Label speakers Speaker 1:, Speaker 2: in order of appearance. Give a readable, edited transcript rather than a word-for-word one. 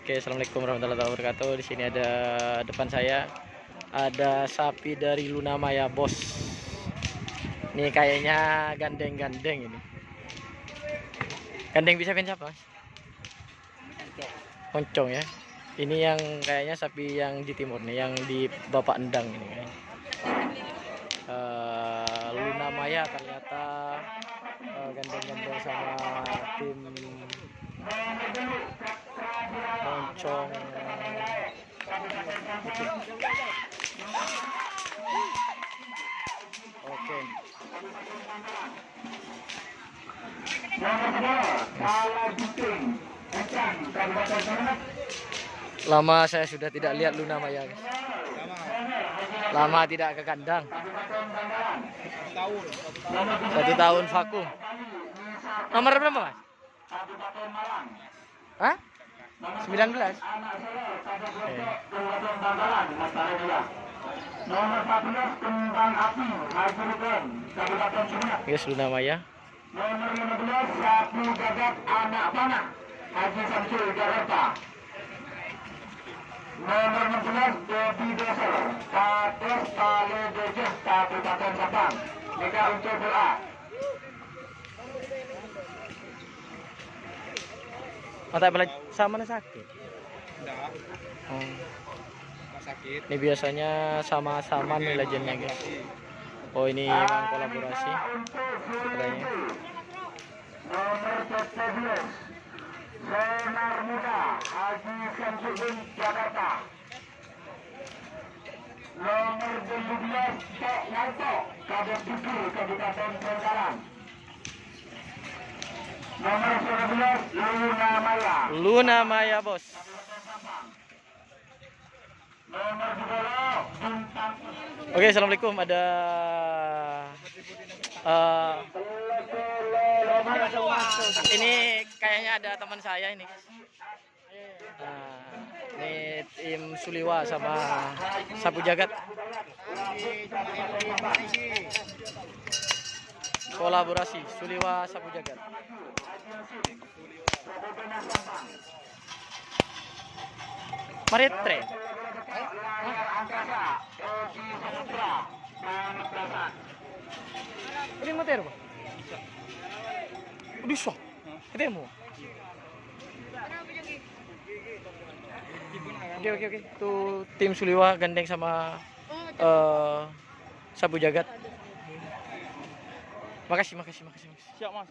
Speaker 1: Oke, assalamualaikum warahmatullahi wabarakatuh. Di sini ada depan saya ada sapi dari Luna Maya, bos. Ini kayaknya gandeng-gandeng ini. Gandeng bisa siapa, Mas? Moncong ya. Ini yang kayaknya sapi yang di timur nih, yang di Bapak Endang ini kayaknya. Luna Maya ternyata gandeng-gandeng sama tim Moncong. Oke. Lama saya sudah tidak lihat Luna Maya. Lama tidak ke kandang. 1 tahun vakum. Nomor berapa, Mas? Hah? 19. Nomor 14 Kembang Api Haji Ruben Kabupaten Sumeneb. Yes, Luna Maya. Nomor 15 Sapu Jagat Anak Panah Haji Samsul Jakarta. Nomor 16 Debi Doser Kades Pale Dejeh Kabupaten Sabang. Mega untuk bola. Mata belah sama sakit.
Speaker 2: Enggak.
Speaker 1: Oh.
Speaker 2: Sakit.
Speaker 1: Ini biasanya sama-sama nih legendnya, guys. Oh, ini memang kolaborasi katanya. Nomor 17 Senar Muda Haji Samsudin Jakarta. Nomor 17 Tok Narto Kades Bukir Kabupaten Bengkalan. Nomor 19 Luna Maya. Luna Maya, bos. Oke, assalamualaikum. Ada ini kayaknya ada teman saya ini. Ini tim Suliwa sama Sapu Jagat. Kolaborasi Suliwa Sapu Jagat. Maritre. Ini materi apa? Bisa. Ketemu. Oke. Tuh tim Suliwa gandeng sama Sapu Jagat. Makasih.
Speaker 2: Siap, Mas.